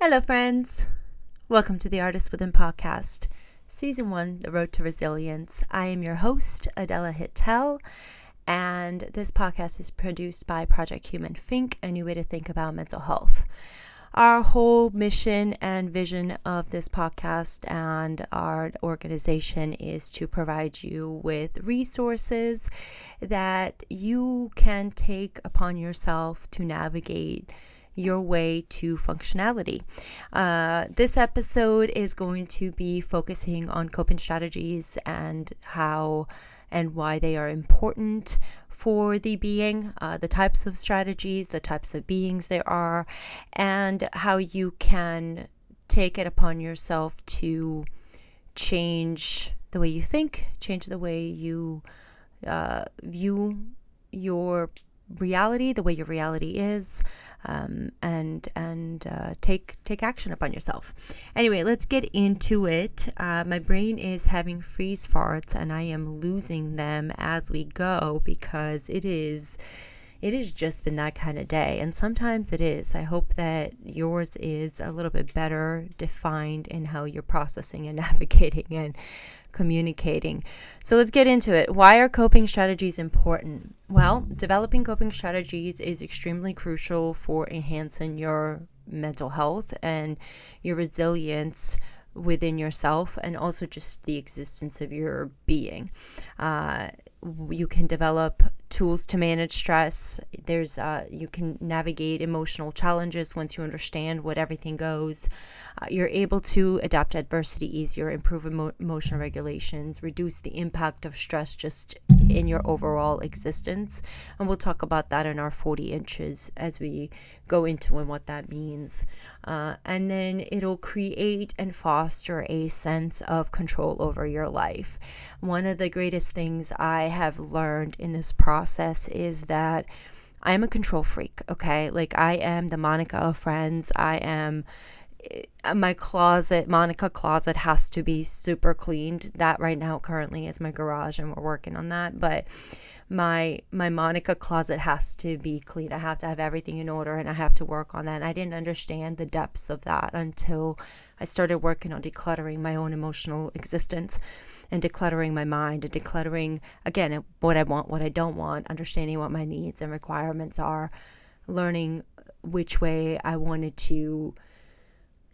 Hello, friends. Welcome to the Artist Within podcast, Season 1, The Road to Resilience. I am your host, Adela Hittel, and this podcast is produced by Project Human Think, a new way to think about mental health. Our whole mission and vision of this podcast and our organization is to provide you with resources that you can take upon yourself to navigate your way to functionality. This episode is going to be focusing on coping strategies and how and why they are important for the being, the types of strategies, the types of beings there are, and how you can take it upon yourself to change the way you think, change the way you view your reality, the way your reality is, and take action upon yourself. Anyway, let's get into it. My brain is having freeze farts, and I am losing them as we go because it has just been that kind of day, and sometimes it is. I hope that yours is a little bit better defined in how you're processing and navigating and communicating. So let's get into it. Why are coping strategies important? Well, developing coping strategies is extremely crucial for enhancing your mental health and your resilience within yourself, and also just the existence of your being. You can develop tools to manage stress. You can navigate emotional challenges once you understand what everything goes. You're able to adapt to adversity easier, improve emotional regulations, reduce the impact of stress just in your overall existence. And we'll talk about that in our 40 inches as we go into and what that means. And then it'll create and foster a sense of control over your life. One of the greatest things I have learned in this process is that I'm a control freak, okay? Like, I am the Monica of Friends. I am my Monica closet has to be super cleaned. That right now currently is my garage, and we're working on that. But my Monica closet has to be clean. I have to have everything in order, and I have to work on that. And I didn't understand the depths of that until I started working on decluttering my own emotional existence and decluttering my mind and decluttering, again, what I want, what I don't want, understanding what my needs and requirements are, learning which way I wanted to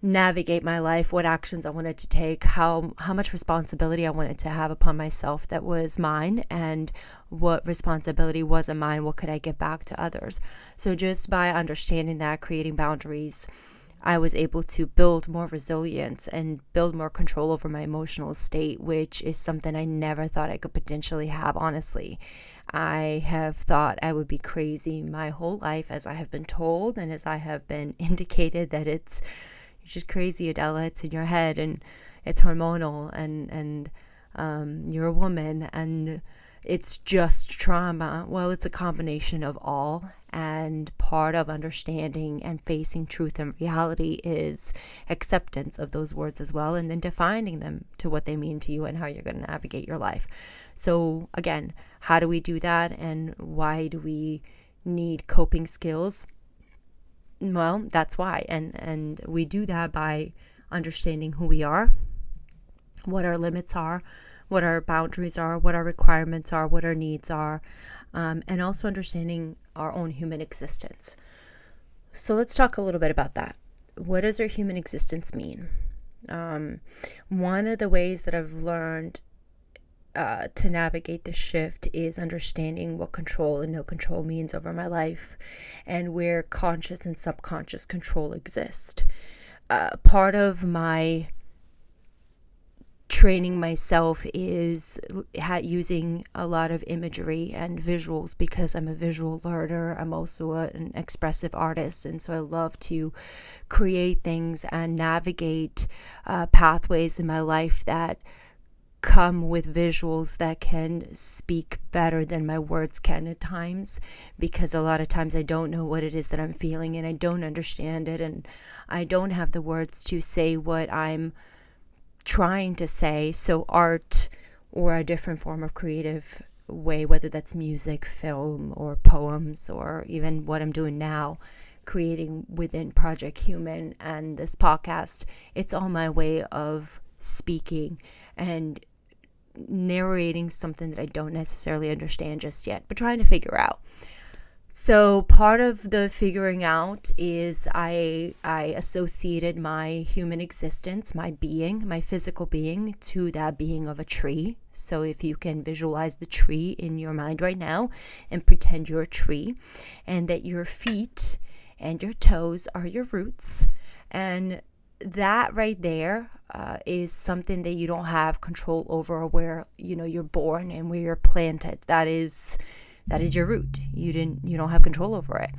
navigate my life, what actions I wanted to take, how much responsibility I wanted to have upon myself that was mine, and what responsibility wasn't mine, what could I give back to others. So just by understanding that, creating boundaries, I was able to build more resilience and build more control over my emotional state, which is something I never thought I could potentially have, honestly. I have thought I would be crazy my whole life, as I have been told and as I have been indicated that it's just crazy, Adela. It's in your head, and it's hormonal, and you're a woman, and it's just trauma. Well, it's a combination of all, and part of understanding and facing truth and reality is acceptance of those words as well, and then defining them to what they mean to you and how you're going to navigate your life. So again, how do we do that, and why do we need coping skills? Well, that's why. And we do that by understanding who we are, what our limits are, what our boundaries are, what our requirements are, what our needs are, and also understanding our own human existence. So let's talk a little bit about that. What does our human existence mean? One of the ways that I've learned to navigate the shift is understanding what control and no control means over my life, and where conscious and subconscious control exist. Part of my training myself is using a lot of imagery and visuals, because I'm a visual learner. I'm also an expressive artist, and so I love to create things and navigate pathways in my life that come with visuals that can speak better than my words can at times, because a lot of times I don't know what it is that I'm feeling, and I don't understand it, and I don't have the words to say what I'm trying to say. So art, or a different form of creative way, whether that's music, film, or poems, or even what I'm doing now, creating within Project Human and this podcast, it's all my way of speaking and narrating something that I don't necessarily understand just yet, but trying to figure out. So part of the figuring out is I associated my human existence, my being, my physical being, to that being of a tree. So if you can visualize the tree in your mind right now and pretend you're a tree, and that your feet and your toes are your roots, and that right there is something that you don't have control over, where you're born and where you're planted. That is your root. You don't have control over it.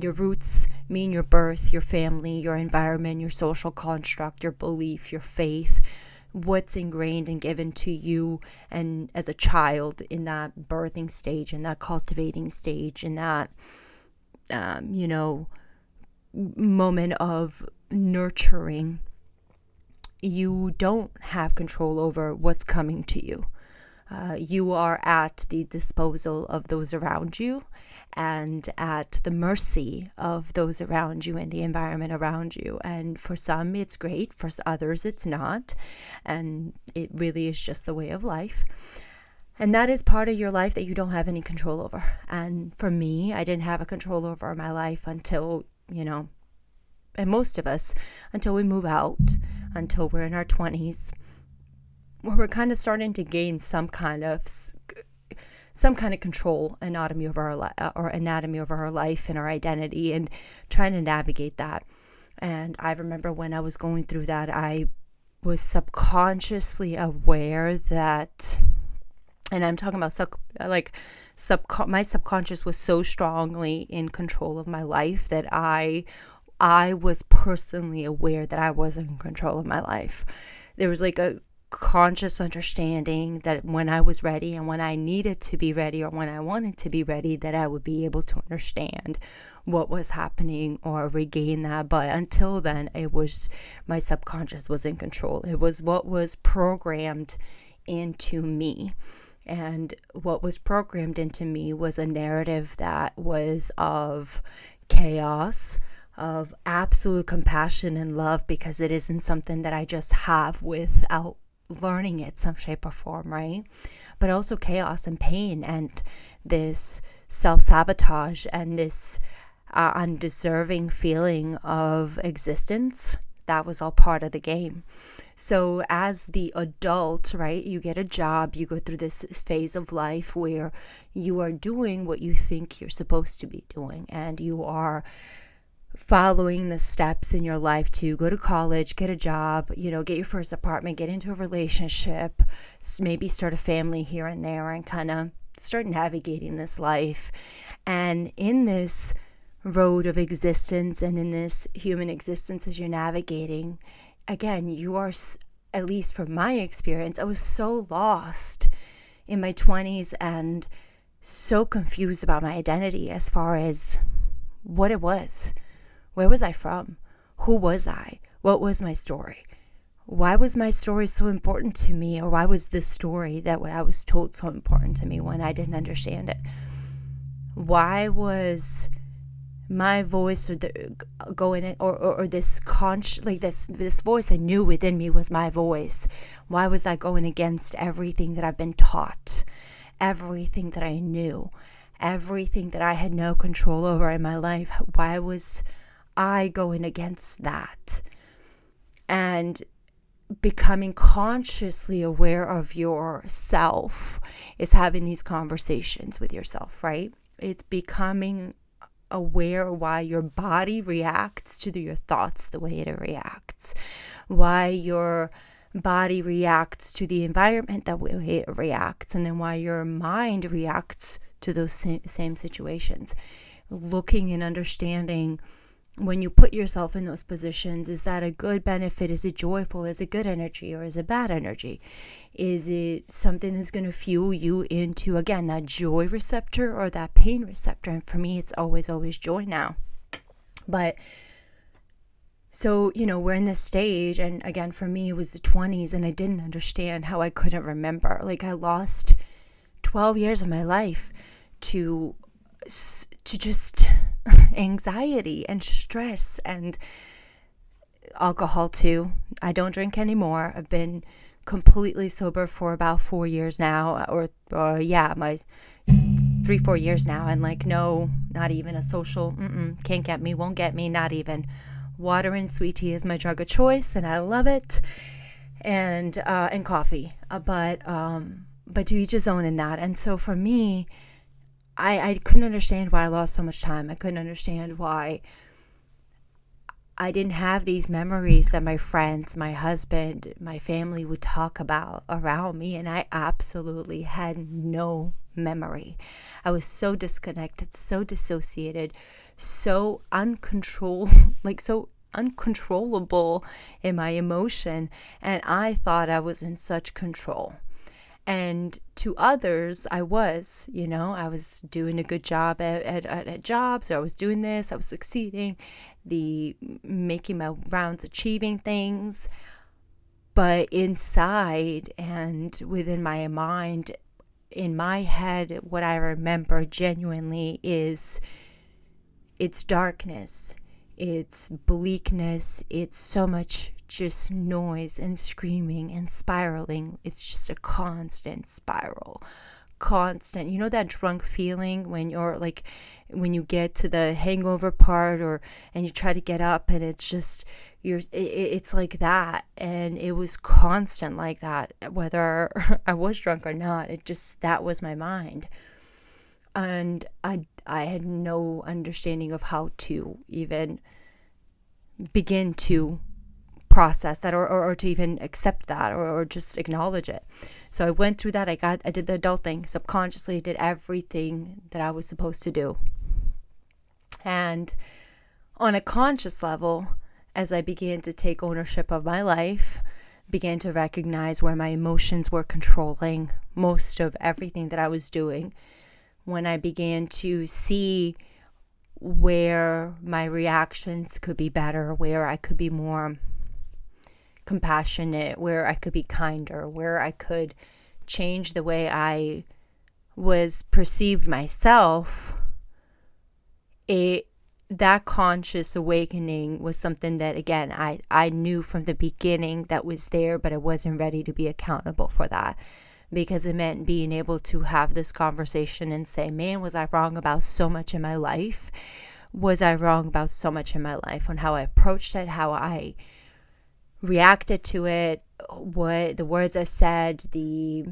Your roots mean your birth, your family, your environment, your social construct, your belief, your faith, what's ingrained and given to you and as a child in that birthing stage, in that cultivating stage, in that moment of nurturing. You don't have control over what's coming to you. You are at the disposal of those around you and at the mercy of those around you and the environment around you. And for some, it's great. For others, it's not. And it really is just the way of life. And that is part of your life that you don't have any control over. And for me, I didn't have a control over my life until, and most of us, until we move out, until we're in our 20s. Where we're kind of starting to gain some kind of control, anatomy of our life and our identity, and trying to navigate that. And I remember when I was going through that, I was subconsciously aware that, and I'm talking about my subconscious was so strongly in control of my life that I was personally aware that I wasn't in control of my life. There was like a conscious understanding that when I was ready and when I needed to be ready or when I wanted to be ready, that I would be able to understand what was happening or regain that. But until then, it was my subconscious was in control. It was what was programmed into me. And what was programmed into me was a narrative that was of chaos, of absolute compassion and love, because it isn't something that I just have without learning it some shape or form, right? But also chaos and pain and this self-sabotage and this undeserving feeling of existence. That was all part of the game. So as the adult, right, you get a job, you go through this phase of life where you are doing what you think you're supposed to be doing, and you are following the steps in your life to go to college, get a job, get your first apartment, get into a relationship, maybe start a family here and there, and kind of start navigating this life. And in this road of existence and in this human existence, as you're navigating, again, you are, at least from my experience, I was so lost in my 20s and so confused about my identity as far as what it was. Where was I from? Who was I? What was my story? Why was my story so important to me? Or why was the story that what I was told so important to me when I didn't understand it? Why was my voice or this this voice I knew within me was my voice? Why was that going against everything that I've been taught? Everything that I knew? Everything that I had no control over in my life? Why was I going against that? And becoming consciously aware of yourself is having these conversations with yourself, right? It's becoming aware why your body reacts to your thoughts the way it reacts, why your body reacts to the environment that way it reacts, and then why your mind reacts to those same situations. Looking and understanding when you put yourself in those positions, is that a good benefit? Is it joyful? Is it good energy, or is it bad energy? Is it something that's going to fuel you into, again, that joy receptor or that pain receptor? And for me, it's always joy now. But so, we're in this stage, and again, for me, it was the 20s, and I didn't understand how I couldn't remember. Like, I lost 12 years of my life to just anxiety and stress and alcohol too. I don't drink anymore. I've been completely sober for about 4 years now, or my 3-4 years now, and like, no, not even a social, can't get me, won't get me, not even. Water and sweet tea is my drug of choice, and I love it, and coffee, but to each his own in that. And so for me, I couldn't understand why I lost so much time. I couldn't understand why I didn't have these memories that my friends, my husband, my family would talk about around me, and I absolutely had no memory. I was so disconnected, so dissociated, so so uncontrollable in my emotion, and I thought I was in such control. And to others, I was doing a good job at jobs, or I was doing this, I was succeeding, making my rounds, achieving things. But inside and within my mind, in my head, what I remember genuinely is it's darkness, it's bleakness, it's so much just noise and screaming and spiraling. It's just a constant spiral. Constant, that drunk feeling when you get to the hangover part, and you try to get up, and it's just it's like that. And it was constant like that, whether I was drunk or not. That was my mind. And I had no understanding of how to even begin to process that, or to even accept that, or just acknowledge it. So I went through that. I did the adult thing. Subconsciously did everything that I was supposed to do. And on a conscious level, as I began to take ownership of my life, began to recognize where my emotions were controlling most of everything that I was doing, when I began to see where my reactions could be better, where I could be more compassionate, where I could be kinder, where I could change the way I was perceived myself, that conscious awakening was something that, again, I knew from the beginning that was there, but I wasn't ready to be accountable for that, because it meant being able to have this conversation and say, man, was I wrong about so much in my life? Was I wrong about so much in my life on how I approached it, how I reacted to it, what the words I said, the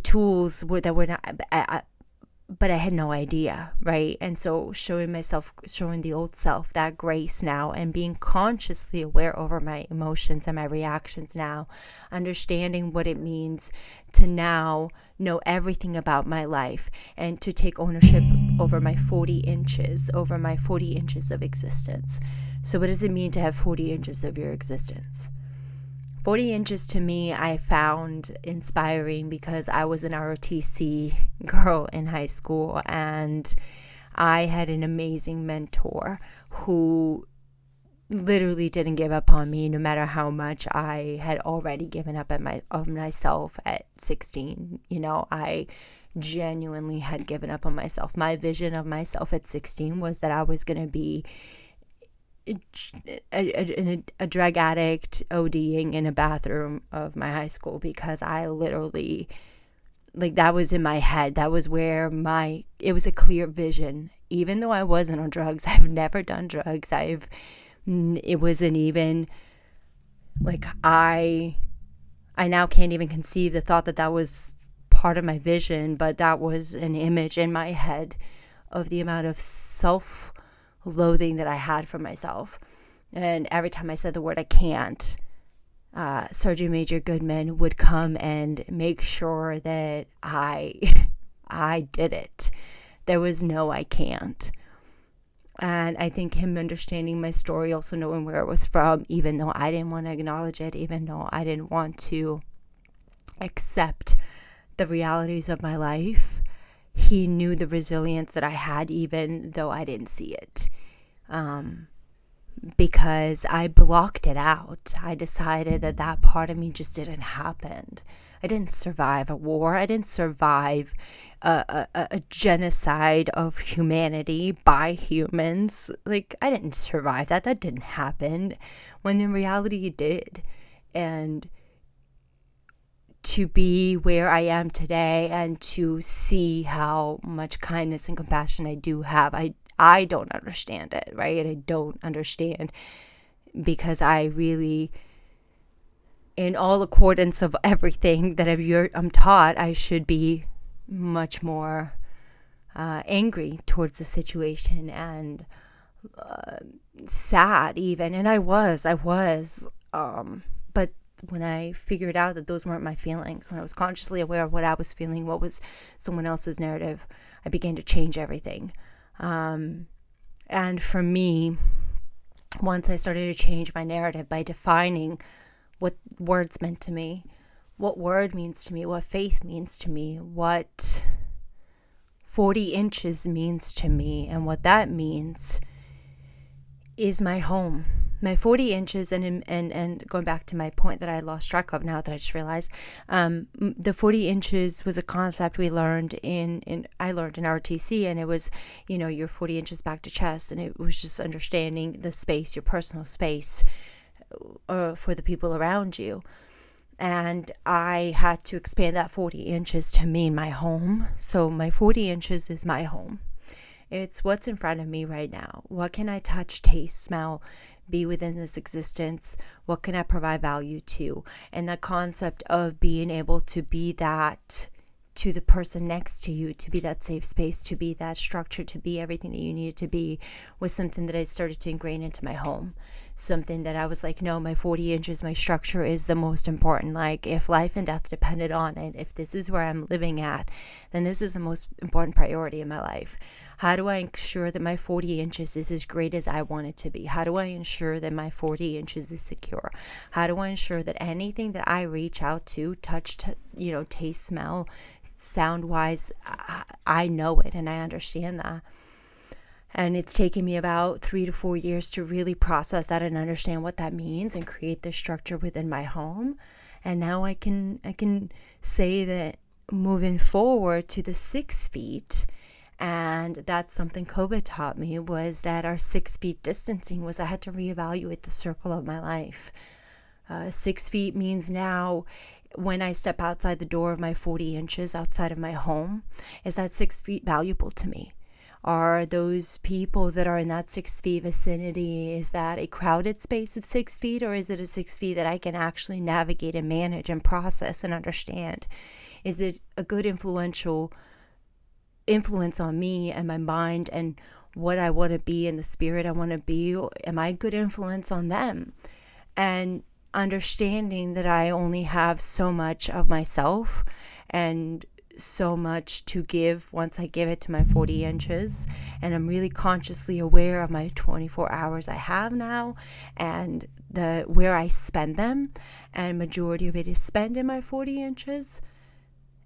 tools that were not, but I had no idea, right? And so showing the old self that grace now, and being consciously aware over my emotions and my reactions now, understanding what it means to now know everything about my life, and to take ownership over my 40 inches of existence. So what does it mean to have 40 inches of your existence? 40 inches to me, I found inspiring because I was an ROTC girl in high school, and I had an amazing mentor who literally didn't give up on me, no matter how much I had already given up on myself at 16. I genuinely had given up on myself. My vision of myself at 16 was that I was going to be a drug addict ODing in a bathroom of my high school, because I literally, that was in my head. That was where it was a clear vision. Even though I wasn't on drugs, I've never done drugs. It wasn't even I now can't even conceive the thought that was part of my vision, but that was an image in my head of the amount of self-loathing that I had for myself. And every time I said the word I can't, Surgeon Major Goodman would come and make sure that I did it. There was no I can't. And I think him understanding my story, also knowing where it was from, even though I didn't want to acknowledge it, even though I didn't want to accept the realities of my life, he knew the resilience that I had, even though I didn't see it. because I blocked it out. I decided that part of me just didn't happen. I didn't survive a war. I didn't survive a genocide of humanity by humans. Like, I didn't survive that. That didn't happen, when in reality it did. And to be where I am today and to see how much kindness and compassion I do have, I don't understand it, right? I don't understand, because I really, in all accordance of everything that I'm taught, I should be much more angry towards the situation and sad even. And I was, but when I figured out that those weren't my feelings, when I was consciously aware of what I was feeling, what was someone else's narrative, I began to change everything. And for me, once I started to change my narrative by defining what words meant to me, what word means to me, what faith means to me, what 40 inches means to me, and what that means is my home. My 40 inches, and going back to my point that I lost track of now that I just realized, the 40 inches was a concept we learned I learned in ROTC, and it was, your 40 inches back to chest, and it was just understanding the space, your personal space, for the people around you. And I had to expand that 40 inches to mean my home. So my 40 inches is my home. It's what's in front of me right now. What can I touch, taste, smell, be within this existence? What can I provide value to? And the concept of being able to be that to the person next to you, to be that safe space, to be that structure, to be everything that you needed to be, was something that I started to ingrain into my home. Something that I was like, no, my 40 inches, my structure is the most important. Like, if life and death depended on it, if this is where I'm living at, then this is the most important priority in my life. How do I ensure that my 40 inches is as great as I want it to be? How do I ensure that my 40 inches is secure? How do I ensure that anything that I reach out to, touch, taste, smell, sound-wise, I know it and I understand that. And it's taken me about 3 to 4 years to really process that and understand what that means and create the structure within my home. And now I can say that moving forward to the 6 feet, and that's something COVID taught me, was that our 6 feet distancing was I had to reevaluate the circle of my life. 6 feet means now, when I step outside the door of my 40 inches outside of my home, is that 6 feet valuable to me? Are those people that are in that 6 feet vicinity, is that a crowded space of 6 feet, or is it a 6 feet that I can actually navigate and manage and process and understand? Is it a good influence on me and my mind and what I want to be and the spirit I want to be? Am I a good influence on them? And understanding that I only have so much of myself and so much to give once I give it to my 40 inches. And I'm really consciously aware of my 24 hours I have now and where I spend them. And majority of it is spent in my 40 inches.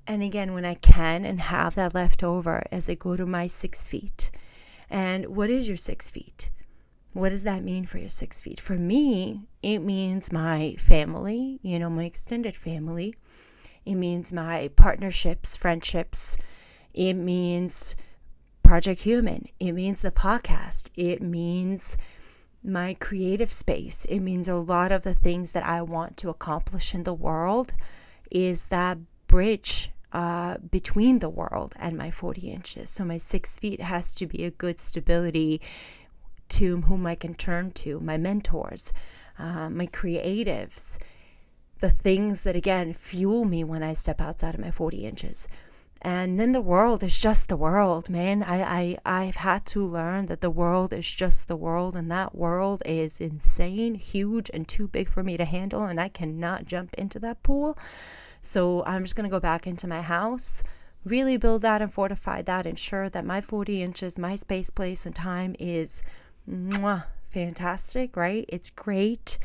And again, when I can and have that left over as I go to my 6 feet. And what is your 6 feet? What does that mean for your 6 feet? For me, it means my family, my extended family. It means my partnerships, friendships. It means Project Human. It means the podcast. It means my creative space. It means a lot of the things that I want to accomplish in the world is that bridge between the world and my 40 inches. So my 6 feet has to be a good stability to whom I can turn to, my mentors, my creatives, the things that, again, fuel me when I step outside of my 40 inches. And then the world is just the world, man. I've had to learn that the world is just the world, and that world is insane, huge, and too big for me to handle, and I cannot jump into that pool. So I'm just going to go back into my house, really build that and fortify that, ensure that my 40 inches, my space, place, and time is fantastic, right? It's great.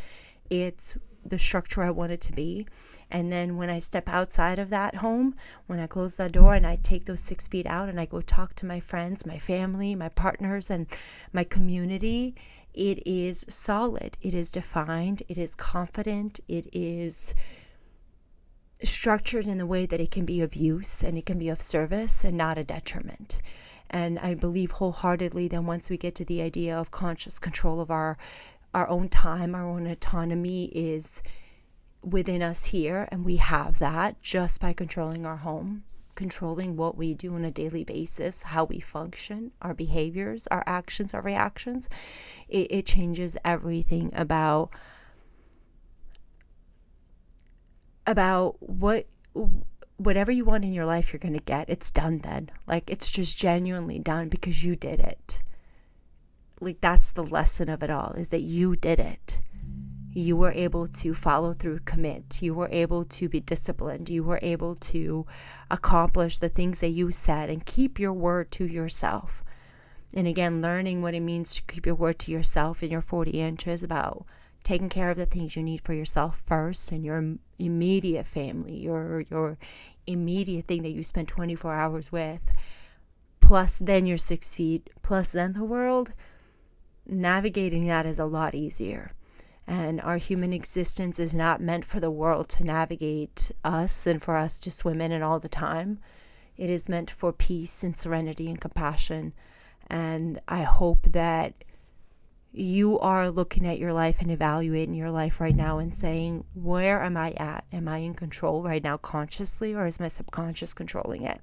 It's the structure I want it to be. And then when I step outside of that home, when I close that door and I take those 6 feet out and I go talk to my friends, my family, my partners, and my community, it is solid, it is defined, it is confident, it is structured in the way that it can be of use and it can be of service and not a detriment. And I believe wholeheartedly that once we get to the idea of conscious control of our own time, our own autonomy is within us here, and we have that just by controlling our home, controlling what we do on a daily basis, how we function, our behaviors, our actions, our reactions. It changes everything about whatever you want in your life you're going to get. It's done then. Like, it's just genuinely done because you did it. Like, that's the lesson of it all, is that you did it. You were able to follow through, commit. You were able to be disciplined. You were able to accomplish the things that you said and keep your word to yourself. And again, learning what it means to keep your word to yourself in your 40 inches, about taking care of the things you need for yourself first and your immediate family, your immediate thing that you spend 24 hours with, plus then your 6 feet, plus then the world. Navigating that is a lot easier. And our human existence is not meant for the world to navigate us and for us to swim in it all the time. It is meant for peace and serenity and compassion. And I hope that you are looking at your life and evaluating your life right now and saying, where am I at? Am I in control right now consciously, or is my subconscious controlling it?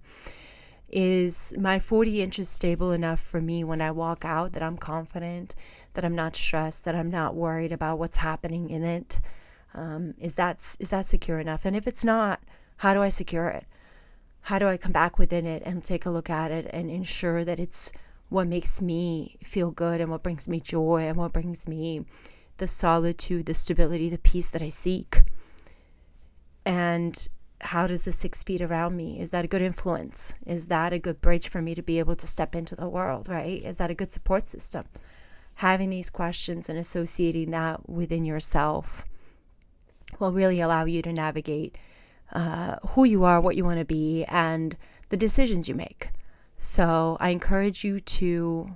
Is my 40 inches stable enough for me when I walk out, that I'm confident, that I'm not stressed, that I'm not worried about what's happening in it? Is that secure enough? And if it's not, how do I secure it? How do I come back within it and take a look at it and ensure that it's what makes me feel good and what brings me joy and what brings me the solitude, the stability, the peace that I seek? And how does the 6 feet around me, is that a good influence? Is that a good bridge for me to be able to step into the world, right? Is that a good support system? Having these questions and associating that within yourself will really allow you to navigate who you are, what you want to be, and the decisions you make. So I encourage you to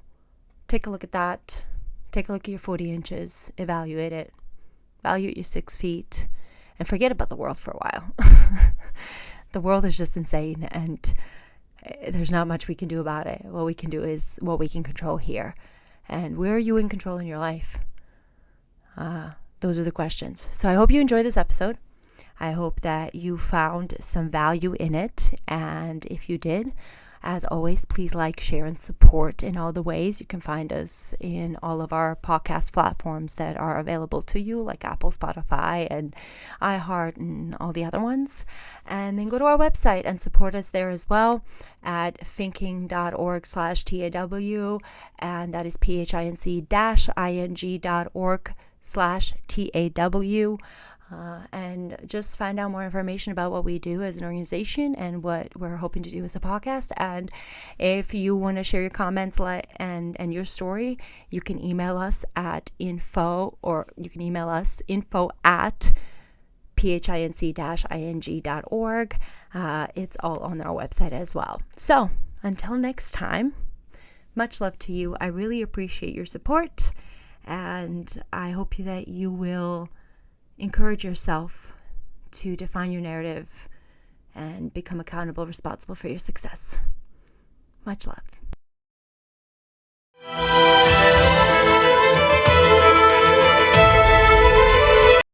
take a look at that. Take a look at your 40 inches, evaluate it, evaluate your 6 feet, and forget about the world for a while. The world is just insane, and there's not much we can do about it. What we can do is what we can control here. And where are you in control in your life? Those are the questions. So I hope you enjoyed this episode. I hope that you found some value in it. And if you did, as always, please like, share, and support in all the ways. You can find us in all of our podcast platforms that are available to you, like Apple, Spotify, and iHeart, and all the other ones. And then go to our website and support us there as well at thinking.org/TAW, and that is PHINC-ing.org/TAW. And just find out more information about what we do as an organization and what we're hoping to do as a podcast. And if you want to share your comments and your story, you can email us at info@phinc-ing.org. It's all on our website as well. So until next time, much love to you. I really appreciate your support, and I hope that you will encourage yourself to define your narrative and become accountable, responsible for your success. Much love.